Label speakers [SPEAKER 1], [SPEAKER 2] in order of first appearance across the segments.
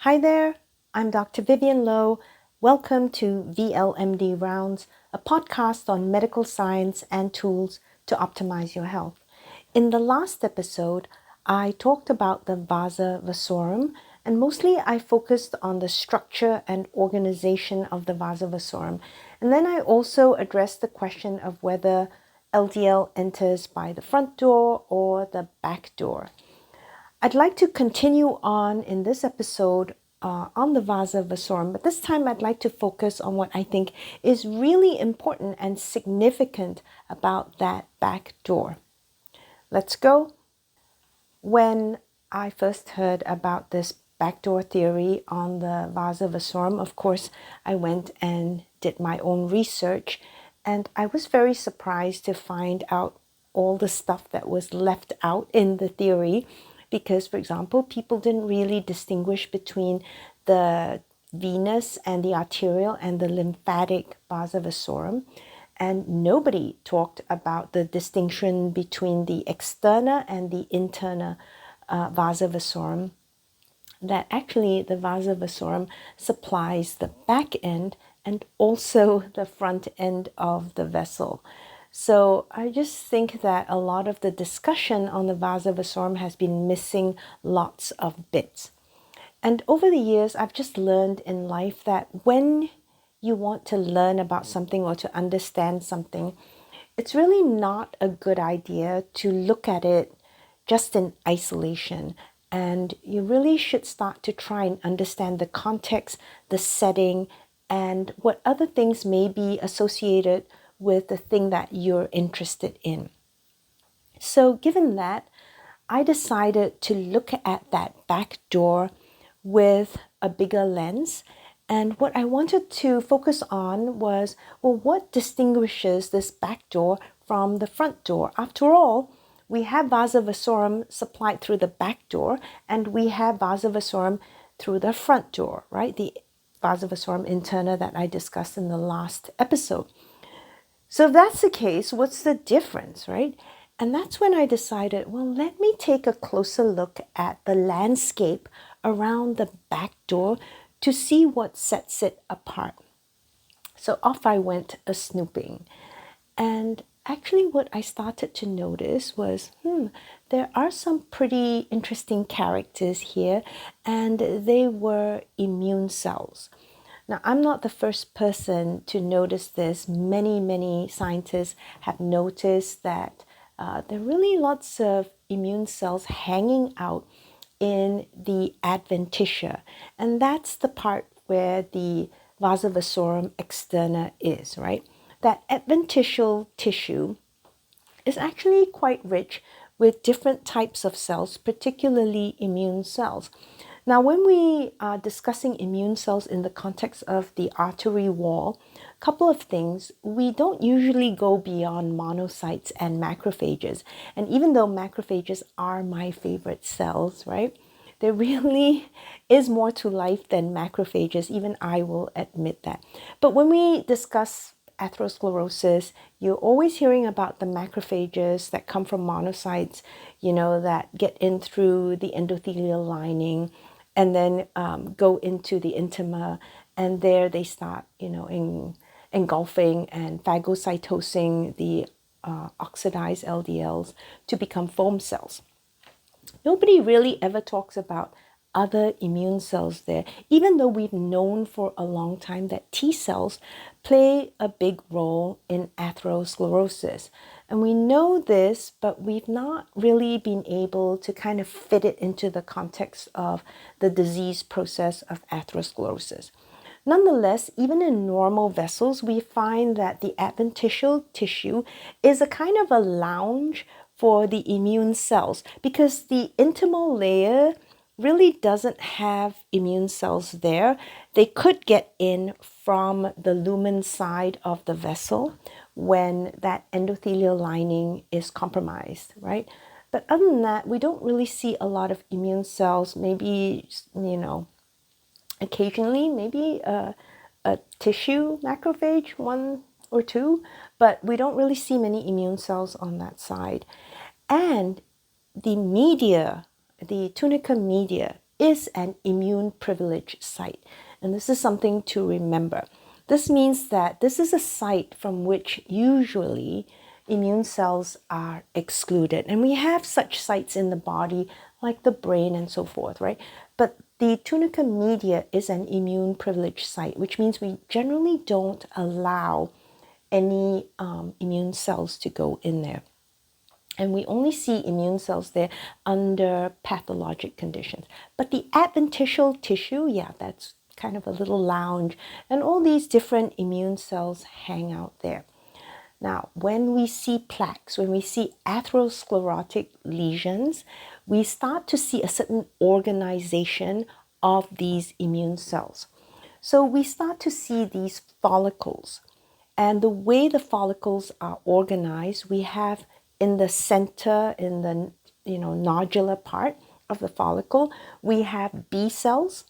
[SPEAKER 1] Hi there, I'm Dr. Vivian Lowe. Welcome to VLMD Rounds, a podcast on medical science and tools to optimize your health. In the last episode, I talked about the Vasa Vasorum, and mostly I focused on the structure and organization of the Vasa Vasorum. And then I also addressed the question of whether LDL enters by the front door or the back door. I'd like to continue on in this episode on the Vasa Vasorum, but this time I'd like to focus on what I think is really important and significant about that back door. Let's go. When I first heard about this backdoor theory on the Vasa Vasorum, of course, I went and did my own research, and I was very surprised to find out all the stuff that was left out in the theory. Because, for example, people didn't really distinguish between the venous and the arterial and the lymphatic Vasa Vasorum. And nobody talked about the distinction between the externa and the interna Vasa Vasorum. That actually the Vasa Vasorum supplies the back end and also the front end of the vessel. So I just think that a lot of the discussion on the Vasa Vasorum has been missing lots of bits. And over the years, I've just learned in life that when you want to learn about something or to understand something, it's really not a good idea to look at it just in isolation. And you really should start to try and understand the context, the setting, and what other things may be associated with the thing that you're interested in. So given that, I decided to look at that back door with a bigger lens. And what I wanted to focus on was, well, what distinguishes this back door from the front door? After all, we have Vasa Vasorum supplied through the back door, and we have Vasa Vasorum through the front door, right? The Vasa Vasorum interna that I discussed in the last episode. So if that's the case, what's the difference, right? And that's when I decided, well, let me take a closer look at the landscape around the back door to see what sets it apart. So off I went snooping. And actually what I started to notice was, there are some pretty interesting characters here, and they were immune cells. Now, I'm not the first person to notice this. Many scientists have noticed that there are really lots of immune cells hanging out in the adventitia. And that's the part where the Vasa Vasorum externa is, right? That adventitial tissue is actually quite rich with different types of cells, particularly immune cells. Now, when we are discussing immune cells in the context of the artery wall, a couple of things. We don't usually go beyond monocytes and macrophages. And even though macrophages are my favorite cells, right? There really is more to life than macrophages. Even I will admit that. But when we discuss atherosclerosis, you're always hearing about the macrophages that come from monocytes, that get in through the endothelial lining and then go into the intima, and there they start, engulfing and phagocytosing the oxidized LDLs to become foam cells. Nobody really ever talks about other immune cells there, even though we've known for a long time that T cells play a big role in atherosclerosis. And we know this, but we've not really been able to kind of fit it into the context of the disease process of atherosclerosis. Nonetheless, even in normal vessels, we find that the adventitial tissue is a kind of a lounge for the immune cells, because the intimal layer really doesn't have immune cells there. They could get in from the lumen side of the vessel when that endothelial lining is compromised, right? But other than that, we don't really see a lot of immune cells. Maybe, occasionally, maybe a tissue macrophage, one or two, but we don't really see many immune cells on that side. And the media, the tunica media, is an immune privilege site. And this is something to remember. This means that this is a site from which usually immune cells are excluded. And we have such sites in the body, like the brain and so forth, right? But the tunica media is an immune privilege site, which means we generally don't allow any immune cells to go in there. And we only see immune cells there under pathologic conditions. But the adventitial tissue, yeah, that's kind of a little lounge. And all these different immune cells hang out there. Now, when we see plaques, when we see atherosclerotic lesions, we start to see a certain organization of these immune cells. So we start to see these follicles. And the way the follicles are organized, we have in the center, in the nodular part of the follicle, we have B cells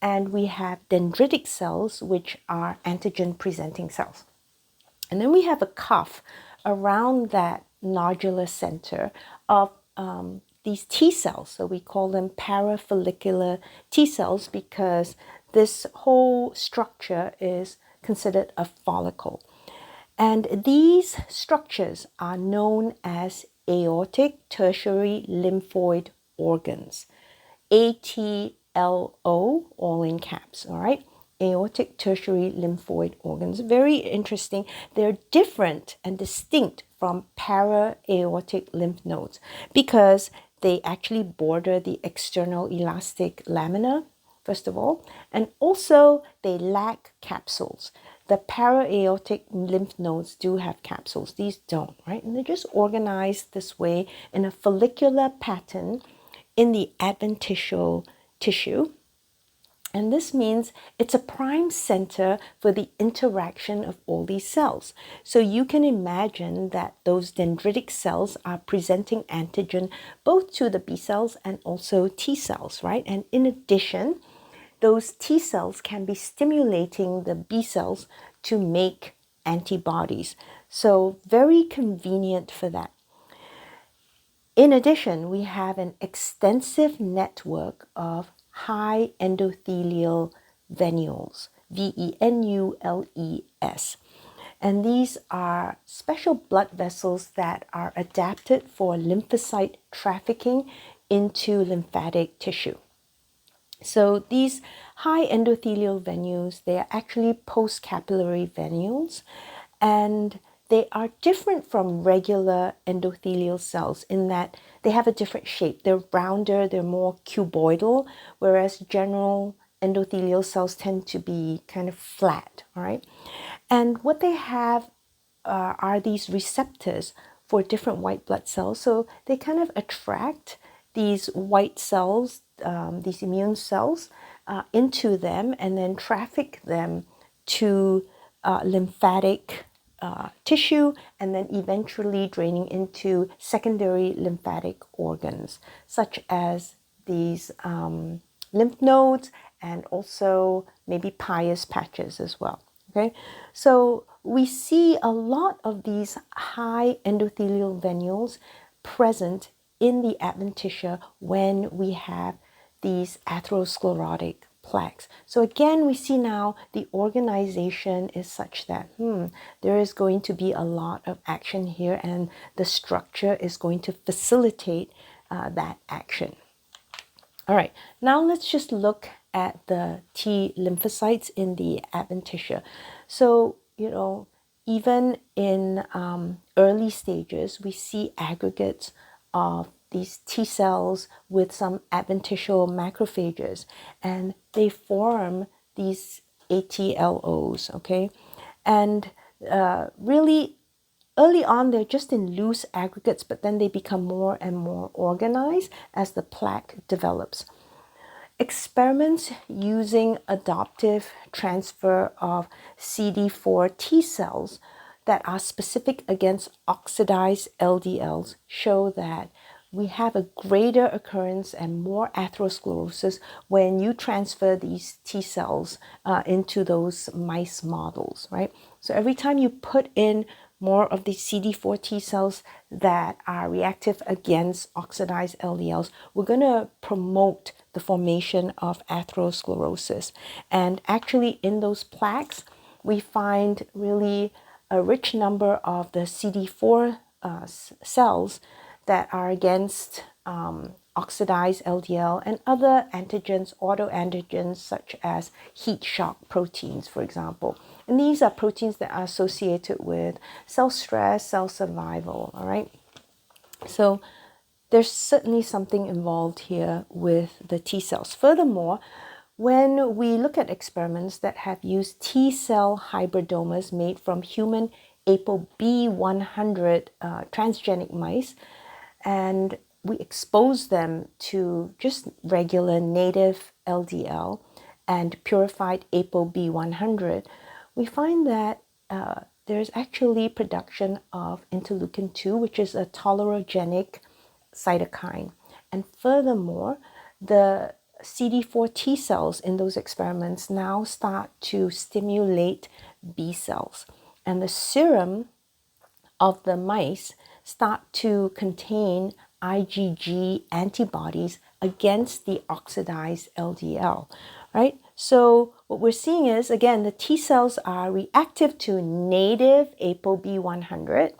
[SPEAKER 1] and we have dendritic cells, which are antigen presenting cells. And then we have a cuff around that nodular center of these T cells. So we call them parafollicular T cells because this whole structure is considered a follicle. And these structures are known as aortic tertiary lymphoid organs. ATLO, all in caps, all right? Aortic tertiary lymphoid organs. Very interesting. They're different and distinct from para-aortic lymph nodes because they actually border the external elastic lamina, first of all, and also they lack capsules. The para-aortic lymph nodes do have capsules. These don't, right? And they're just organized this way in a follicular pattern in the adventitial tissue. And this means it's a prime center for the interaction of all these cells. So you can imagine that those dendritic cells are presenting antigen both to the B cells and also T cells, right? And in addition, those T cells can be stimulating the B cells to make antibodies. So very convenient for that. In addition, we have an extensive network of high endothelial venules, venules. And these are special blood vessels that are adapted for lymphocyte trafficking into lymphatic tissue. So these high endothelial venules, they are actually post-capillary venules, and they are different from regular endothelial cells in that they have a different shape. They're rounder, they're more cuboidal, whereas general endothelial cells tend to be kind of flat, all right? And what they have are these receptors for different white blood cells. So they kind of attract these white cells, these immune cells, into them and then traffic them to lymphatic tissue and then eventually draining into secondary lymphatic organs, such as these lymph nodes and also maybe Peyer's patches as well. Okay, so we see a lot of these high endothelial venules present in the adventitia when we have these atherosclerotic plaques. So again, we see now the organization is such that there is going to be a lot of action here, and the structure is going to facilitate that action. All right, now let's just look at the T lymphocytes in the adventitia. So, even in early stages, we see aggregates of these T cells with some adventitial macrophages, and they form these ATLOs, okay? And really, early on, they're just in loose aggregates, but then they become more and more organized as the plaque develops. Experiments using adoptive transfer of CD4 T cells that are specific against oxidized LDLs show that we have a greater occurrence and more atherosclerosis when you transfer these T cells into those mice models, right? So every time you put in more of the CD4 T cells that are reactive against oxidized LDLs, we're going to promote the formation of atherosclerosis. And actually in those plaques, we find really a rich number of the CD4 cells that are against oxidized LDL and other antigens, autoantigens such as heat shock proteins, for example. And these are proteins that are associated with cell stress, cell survival, all right? So there's certainly something involved here with the T cells. Furthermore, when we look at experiments that have used T cell hybridomas made from human ApoB100 transgenic mice, and we expose them to just regular native LDL and purified ApoB100, we find that there's actually production of interleukin 2, which is a tolerogenic cytokine. And furthermore, the CD4 T cells in those experiments now start to stimulate B cells. And the serum of the mice start to contain IgG antibodies against the oxidized LDL, right? So what we're seeing is, again, the T cells are reactive to native ApoB100,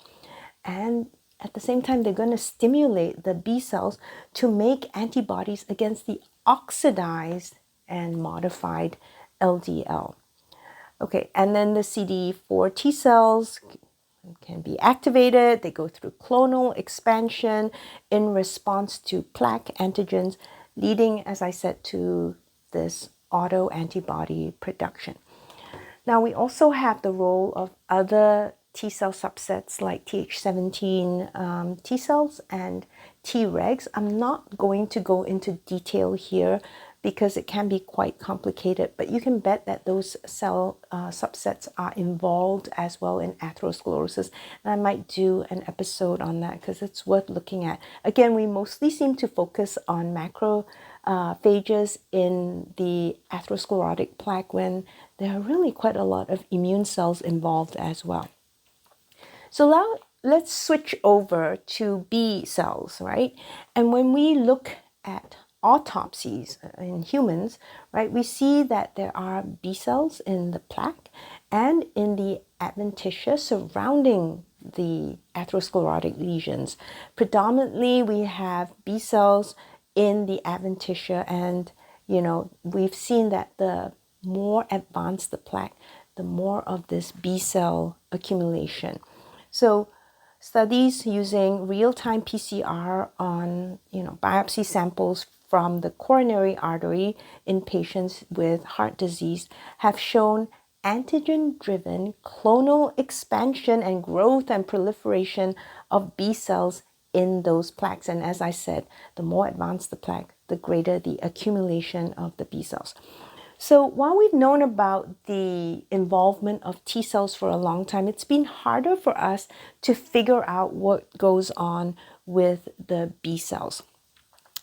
[SPEAKER 1] and at the same time, they're going to stimulate the B cells to make antibodies against the oxidized and modified LDL. Okay, and then the CD4 T cells can be activated. They go through clonal expansion in response to plaque antigens, leading, as I said, to this autoantibody production. Now, we also have the role of other T cell subsets like Th17 T cells and Tregs. I'm not going to go into detail here because it can be quite complicated, but you can bet that those cell subsets are involved as well in atherosclerosis. And I might do an episode on that because it's worth looking at. Again, we mostly seem to focus on macrophages in the atherosclerotic plaque when there are really quite a lot of immune cells involved as well. So now let's switch over to B cells, right? And when we look at autopsies in humans, right, we see that there are B cells in the plaque and in the adventitia surrounding the atherosclerotic lesions. Predominantly, we have B cells in the adventitia, and we've seen that the more advanced the plaque, the more of this B cell accumulation. So studies using real-time PCR on biopsy samples from the coronary artery in patients with heart disease have shown antigen-driven clonal expansion and growth and proliferation of B cells in those plaques. And as I said, the more advanced the plaque, the greater the accumulation of the B cells. So while we've known about the involvement of T cells for a long time, it's been harder for us to figure out what goes on with the B cells.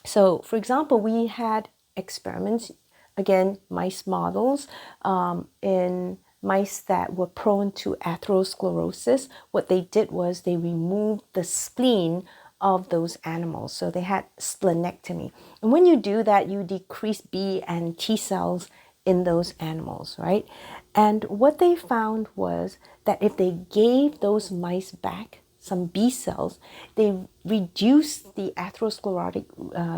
[SPEAKER 1] So, for example, we had experiments, again, mice models, in mice that were prone to atherosclerosis. What they did was they removed the spleen of those animals. So they had splenectomy. And when you do that, you decrease B and T cells in those animals, right? And what they found was that if they gave those mice back some B cells, they reduced the atherosclerotic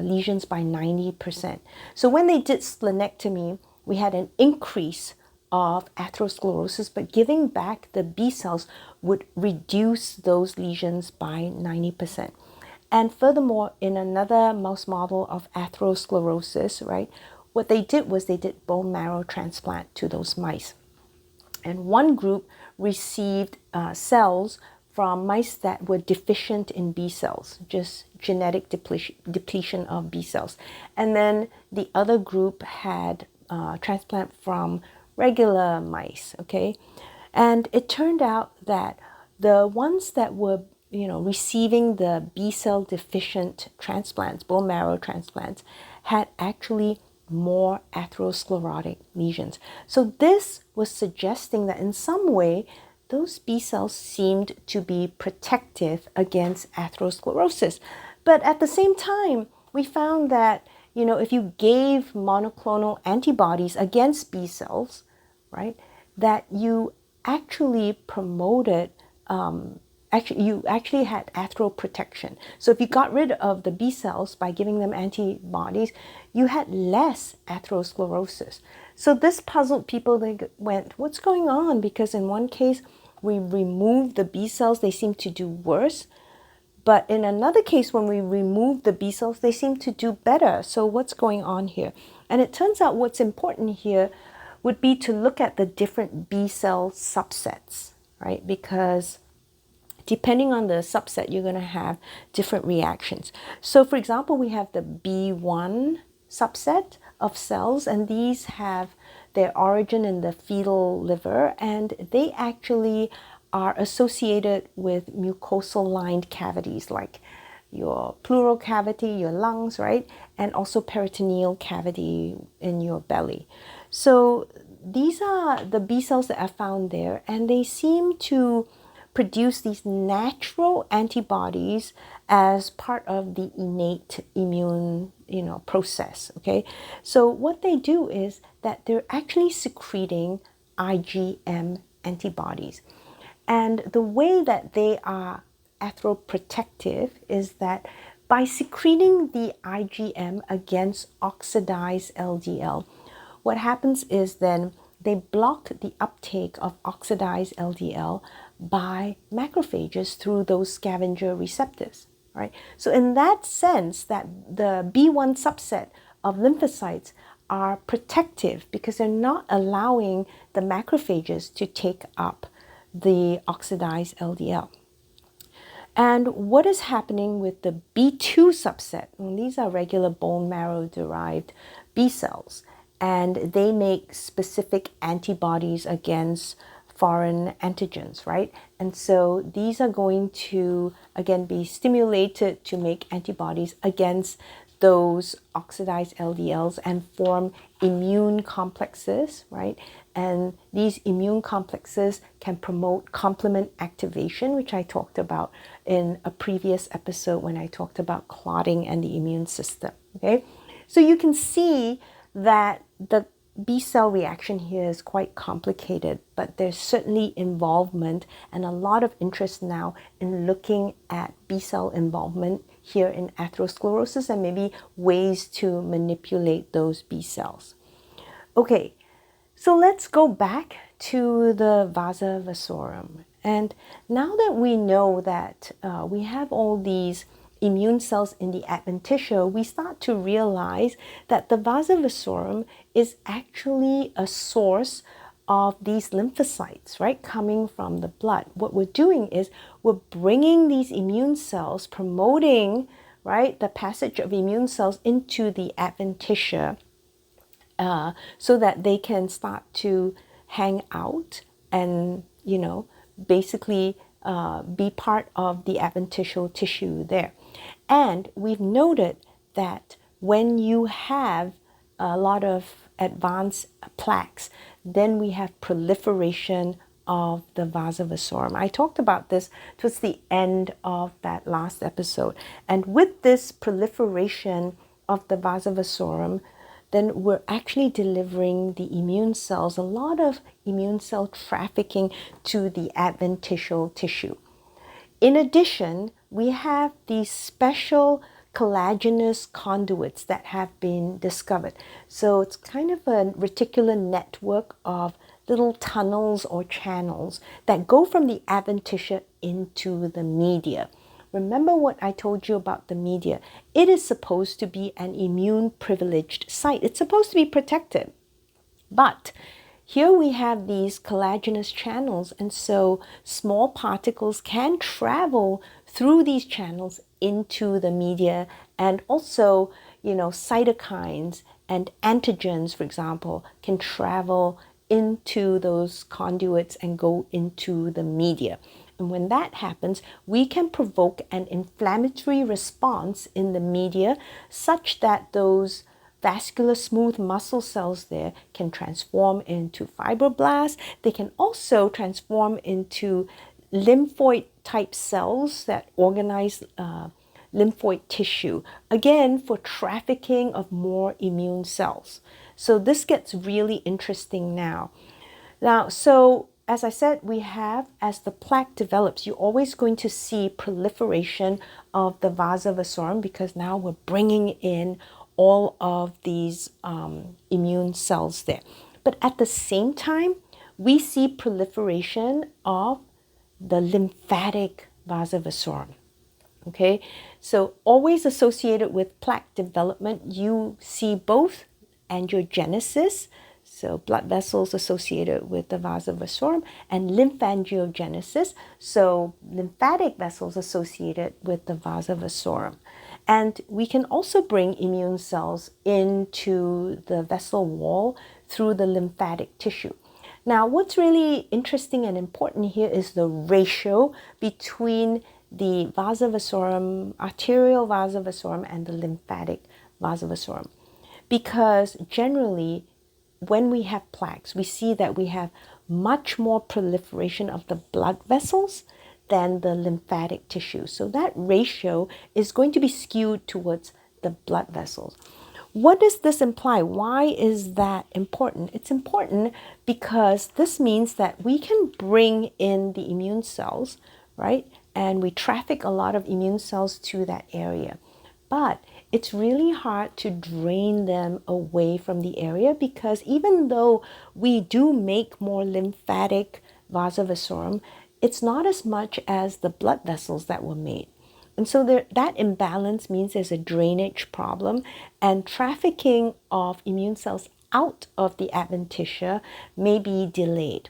[SPEAKER 1] lesions by 90%. So when they did splenectomy, we had an increase of atherosclerosis, but giving back the B cells would reduce those lesions by 90%. And furthermore, in another mouse model of atherosclerosis, right, what they did was they did bone marrow transplant to those mice. And one group received cells from mice that were deficient in B cells, just genetic depletion of B cells. And then the other group had transplant from regular mice, okay? And it turned out that the ones that were receiving the B cell deficient transplants, bone marrow transplants, had actually more atherosclerotic lesions. So this was suggesting that in some way, those B cells seemed to be protective against atherosclerosis. But at the same time, we found that if you gave monoclonal antibodies against B cells, right, that you actually promoted, you actually had atheroprotection. So if you got rid of the B cells by giving them antibodies, you had less atherosclerosis. So this puzzled people. They went, what's going on? Because in one case, we removed the B cells, they seem to do worse. But in another case, when we remove the B cells, they seem to do better. So what's going on here? And it turns out what's important here would be to look at the different B cell subsets, right? Because depending on the subset, you're going to have different reactions. So for example, we have the B1 subset of cells, and these have their origin in the fetal liver, and they actually are associated with mucosal lined cavities like your pleural cavity, your lungs, right? And also peritoneal cavity in your belly. So these are the B cells that are found there, and they seem to produce these natural antibodies as part of the innate immune process. Okay, so what they do is that they're actually secreting IgM antibodies, and the way that they are atheroprotective is that by secreting the IgM against oxidized LDL, what happens is then they block the uptake of oxidized LDL by macrophages through those scavenger receptors, right? So in that sense, that the B1 subset of lymphocytes are protective because they're not allowing the macrophages to take up the oxidized LDL. And what is happening with the B2 subset? Well, these are regular bone marrow derived B cells, and they make specific antibodies against foreign antigens, right? And so these are going to, again, be stimulated to make antibodies against those oxidized LDLs and form immune complexes, right? And these immune complexes can promote complement activation, which I talked about in a previous episode when I talked about clotting and the immune system, okay? So you can see that the B cell reaction here is quite complicated, but there's certainly involvement and a lot of interest now in looking at B cell involvement here in atherosclerosis and maybe ways to manipulate those B cells. Okay, so let's go back to the Vasa Vasorum. And now that we know that we have all these immune cells in the adventitia, we start to realize that the Vasa Vasorum is actually a source of these lymphocytes, right, coming from the blood. What we're doing is we're bringing these immune cells, promoting, right, the passage of immune cells into the adventitia so that they can start to hang out and, basically be part of the adventitial tissue there. And we've noted that when you have a lot of advanced plaques, then we have proliferation of the Vasa Vasorum. I talked about this towards the end of that last episode. And with this proliferation of the Vasa Vasorum, then we're actually delivering the immune cells, a lot of immune cell trafficking to the adventitial tissue. In addition, we have these special collagenous conduits that have been discovered. So it's kind of a reticular network of little tunnels or channels that go from the adventitia into the media. Remember what I told you about the media. It is supposed to be an immune privileged site. It's supposed to be protected. But here we have these collagenous channels, and so small particles can travel through these channels into the media, and also, cytokines and antigens, for example, can travel into those conduits and go into the media. And when that happens, we can provoke an inflammatory response in the media such that those vascular smooth muscle cells there can transform into fibroblasts. They can also transform into lymphoid type cells that organize lymphoid tissue, again for trafficking of more immune cells. So this gets really interesting now. So as I said, we have, as the plaque develops, you're always going to see proliferation of the Vasa Vasorum, because now we're bringing in all of these immune cells there. But at the same time, we see proliferation of the lymphatic Vasa Vasorum. Okay, so always associated with plaque development, you see both angiogenesis, so blood vessels associated with the Vasa Vasorum, and lymphangiogenesis, so lymphatic vessels associated with the Vasa Vasorum. And we can also bring immune cells into the vessel wall through the lymphatic tissue. Now, what's really interesting and important here is the ratio between the Vasa Vasorum, arterial Vasa Vasorum, and the lymphatic Vasa Vasorum. Because generally, when we have plaques, we see that we have much more proliferation of the blood vessels than the lymphatic tissue. So that ratio is going to be skewed towards the blood vessels. What does this imply? Why is that important? It's important because this means that we can bring in the immune cells, right? And we traffic a lot of immune cells to that area. But it's really hard to drain them away from the area, because even though we do make more lymphatic Vasa Vasorum, it's not as much as the blood vessels that were made. And so that imbalance means there's a drainage problem, and trafficking of immune cells out of the adventitia may be delayed.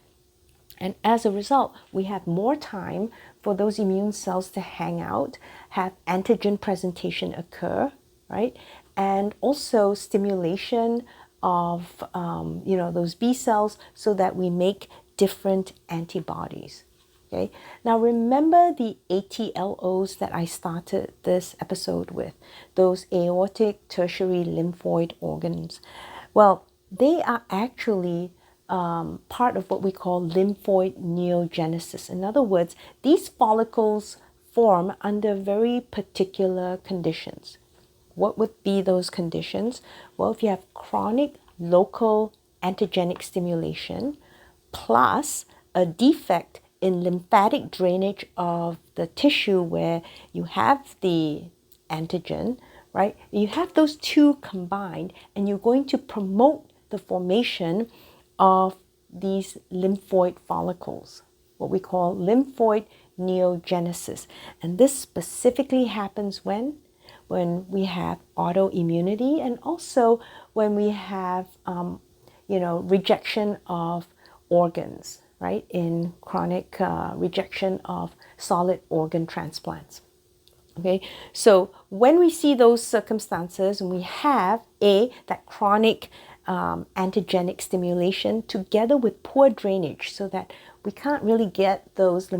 [SPEAKER 1] And as a result, we have more time for those immune cells to hang out, have antigen presentation occur, right? And also stimulation of those B cells, so that we make different antibodies. Okay. Now remember the ATLOs that I started this episode with, those aortic tertiary lymphoid organs. Well, they are actually part of what we call lymphoid neogenesis. In other words, these follicles form under very particular conditions. What would be those conditions? Well, if you have chronic local antigenic stimulation plus a defect in lymphatic drainage of the tissue where you have the antigen, right? You have those two combined, and you're going to promote the formation of these lymphoid follicles, what we call lymphoid neogenesis. And this specifically happens when we have autoimmunity, and also when we have rejection of organs, right? In chronic rejection of solid organ transplants. Okay, so when we see those circumstances, and we have that chronic antigenic stimulation together with poor drainage, so that we can't really get those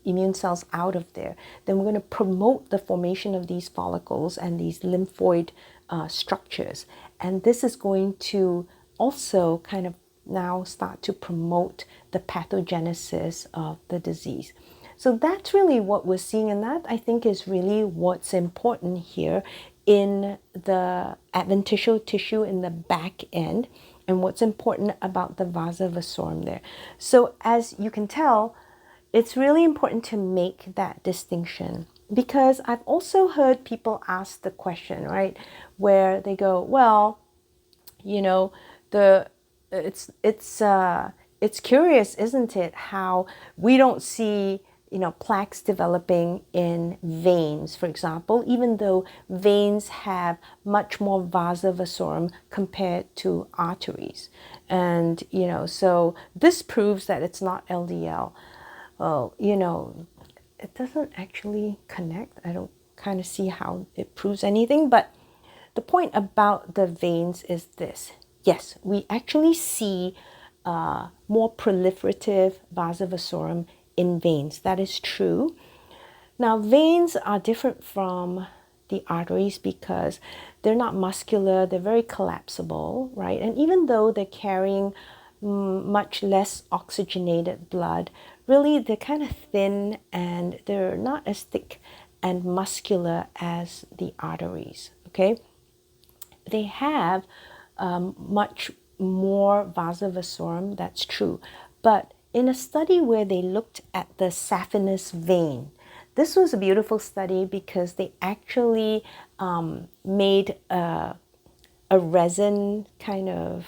[SPEAKER 1] immune cells out of there, then we're going to promote the formation of these follicles and these lymphoid structures. And this is going to also kind of now start to promote the pathogenesis of the disease. So that's really what we're seeing, and that I think is really what's important here in the adventitial tissue in the back end, and what's important about the Vasa Vasorum there. So as you can tell, it's really important to make that distinction, because I've also heard people ask the question, right, where they go, well, it's curious, isn't it, how we don't see plaques developing in veins, for example, even though veins have much more Vasa Vasorum compared to arteries. And, so this proves that it's not LDL. Well, it doesn't actually connect. I don't kind of see how it proves anything. But the point about the veins is this. Yes, we actually see more proliferative Vasa Vasorum in veins. That is true. Now, veins are different from the arteries because they're not muscular, they're very collapsible, right? And even though they're carrying much less oxygenated blood, really they're kind of thin and they're not as thick and muscular as the arteries. Okay, they have much more Vasa Vasorum, that's true. But in a study where they looked at the saphenous vein, this was a beautiful study because they actually made a resin kind of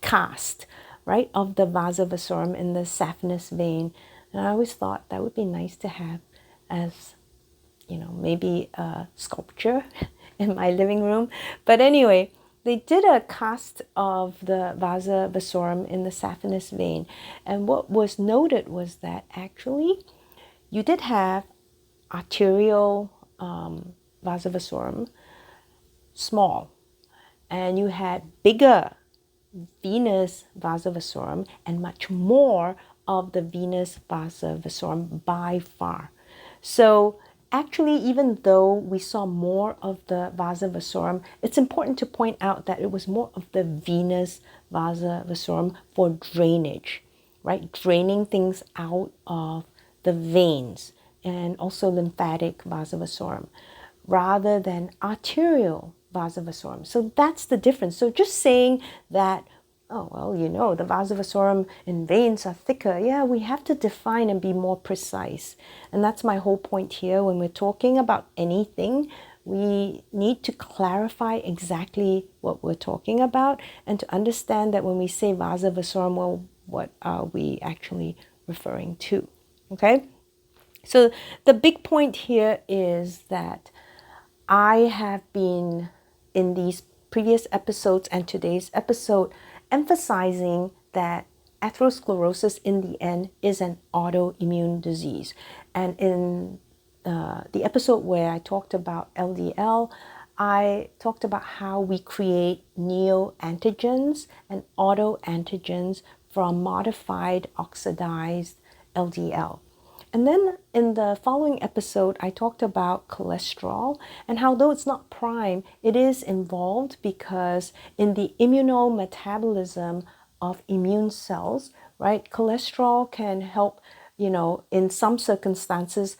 [SPEAKER 1] cast, right, of the Vasa Vasorum in the saphenous vein. And I always thought that would be nice to have as, maybe a sculpture in my living room. But anyway, they did a cast of the Vasa Vasorum in the saphenous vein. And what was noted was that actually you did have arterial Vasa Vasorum, small, and you had bigger venous Vasa Vasorum and much more of the venous Vasa Vasorum by far. So actually, even though we saw more of the Vasa Vasorum, it's important to point out that it was more of the venous Vasa Vasorum for drainage, right? Draining things out of the veins and also lymphatic Vasa Vasorum rather than arterial Vasa Vasorum. So that's the difference. So just saying that, oh, well, the Vasa Vasorum in veins are thicker. Yeah, we have to define and be more precise. And that's my whole point here. When we're talking about anything, we need to clarify exactly what we're talking about and to understand that when we say Vasa Vasorum, well, what are we actually referring to? Okay? So the big point here is that I have been in these previous episodes and today's episode emphasizing that atherosclerosis in the end is an autoimmune disease. And in the episode where I talked about LDL, I talked about how we create neoantigens and autoantigens from modified oxidized LDL. And then in the following episode, I talked about cholesterol and how though it's not prime, it is involved because in the immunometabolism of immune cells, right, cholesterol can help, in some circumstances,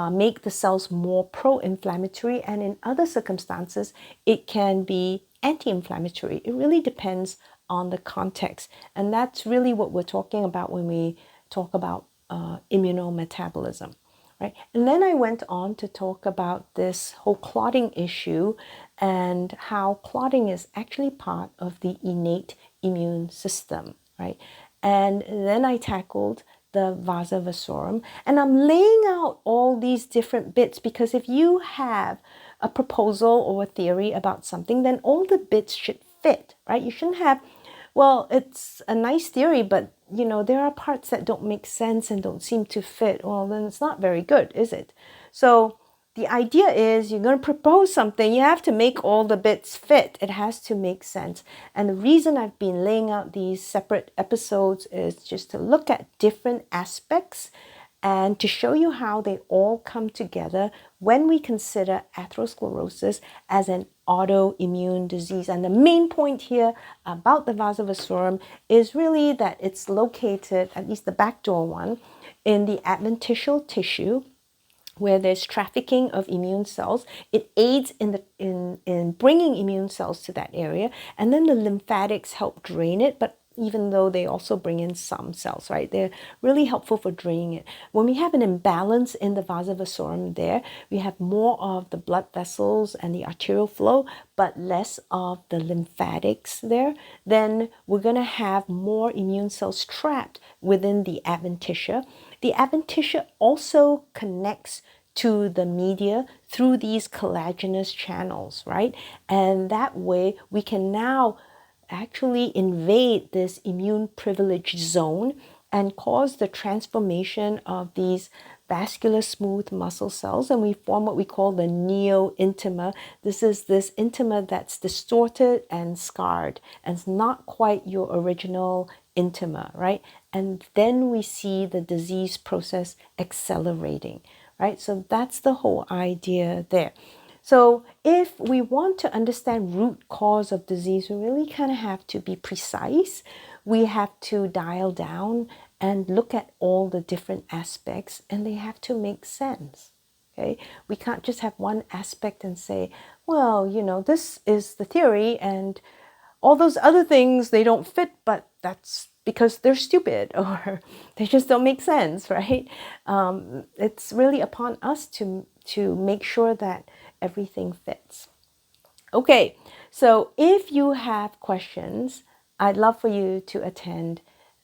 [SPEAKER 1] make the cells more pro-inflammatory, and in other circumstances, it can be anti-inflammatory. It really depends on the context. And that's really what we're talking about when we talk about immunometabolism, right? And then I went on to talk about this whole clotting issue and how clotting is actually part of the innate immune system, right? And then I tackled the Vasa Vasorum, and I'm laying out all these different bits because if you have a proposal or a theory about something, then all the bits should fit, right? You shouldn't have, well, it's a nice theory, but there are parts that don't make sense and don't seem to fit. Well, then it's not very good, is it? So the idea is you're going to propose something, you have to make all the bits fit. It has to make sense. And the reason I've been laying out these separate episodes is just to look at different aspects and to show you how they all come together when we consider atherosclerosis as an autoimmune disease. And the main point here about the Vasa Vasorum is really that it's located, at least the backdoor one, in the adventitial tissue where there's trafficking of immune cells. It aids in bringing immune cells to that area, and then the lymphatics help drain it, but even though they also bring in some cells, right? They're really helpful for draining it. When we have an imbalance in the Vasa Vasorum there, we have more of the blood vessels and the arterial flow, but less of the lymphatics there, then we're going to have more immune cells trapped within the adventitia. The adventitia also connects to the media through these collagenous channels, right? And that way we can now actually invade this immune privileged zone and cause the transformation of these vascular smooth muscle cells, and we form what we call the neointima. This is this intima that's distorted and scarred and it's not quite your original intima, right? And then we see the disease process accelerating, right? So that's the whole idea there. So if we want to understand root cause of disease, we really kind of have to be precise. We have to dial down and look at all the different aspects, and they have to make sense. Okay, we can't just have one aspect and say, well, this is the theory and all those other things, they don't fit, but that's because they're stupid or they just don't make sense, right? It's really upon us to make sure that everything fits. Okay, so if you have questions, I'd love for you to attend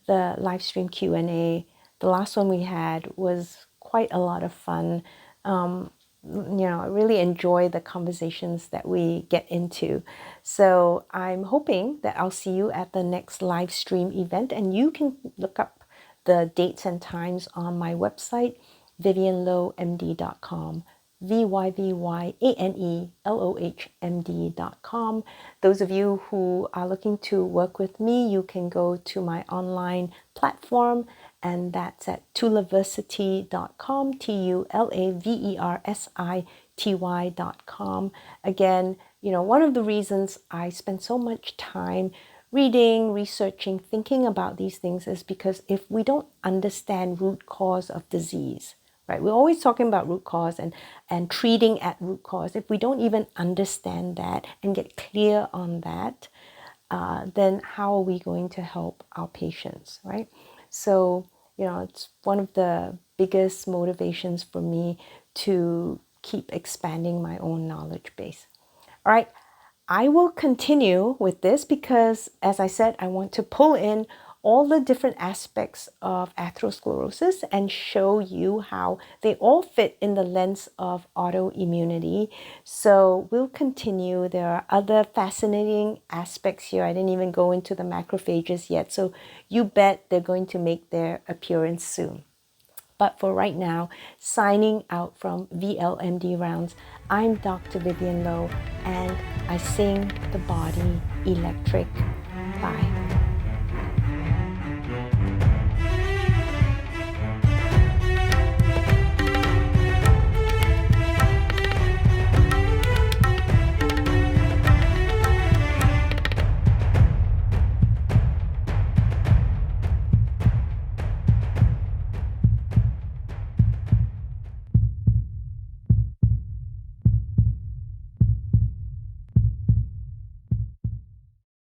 [SPEAKER 1] the live stream Q&A. The last one we had was quite a lot of fun. I really enjoy the conversations that we get into. So I'm hoping that I'll see you at the next live stream event, and you can look up the dates and times on my website, vivianlohmd.com. VYVYANELOHMD.com. Those of you who are looking to work with me, you can go to my online platform, and that's at tulaversity.com, TULAVERSITY.com. Again, one of the reasons I spend so much time reading, researching, thinking about these things is because if we don't understand root cause of disease, right? We're always talking about root cause and treating at root cause. If we don't even understand that and get clear on that, then how are we going to help our patients, right? So, it's one of the biggest motivations for me to keep expanding my own knowledge base. All right, I will continue with this because, as I said, I want to pull in all the different aspects of atherosclerosis and show you how they all fit in the lens of autoimmunity. So we'll continue. There are other fascinating aspects here. I didn't even go into the macrophages yet, so you bet they're going to make their appearance soon. But for right now, signing out from VLMD Rounds, I'm Dr. Vivian Loh, and I sing the body electric. Bye.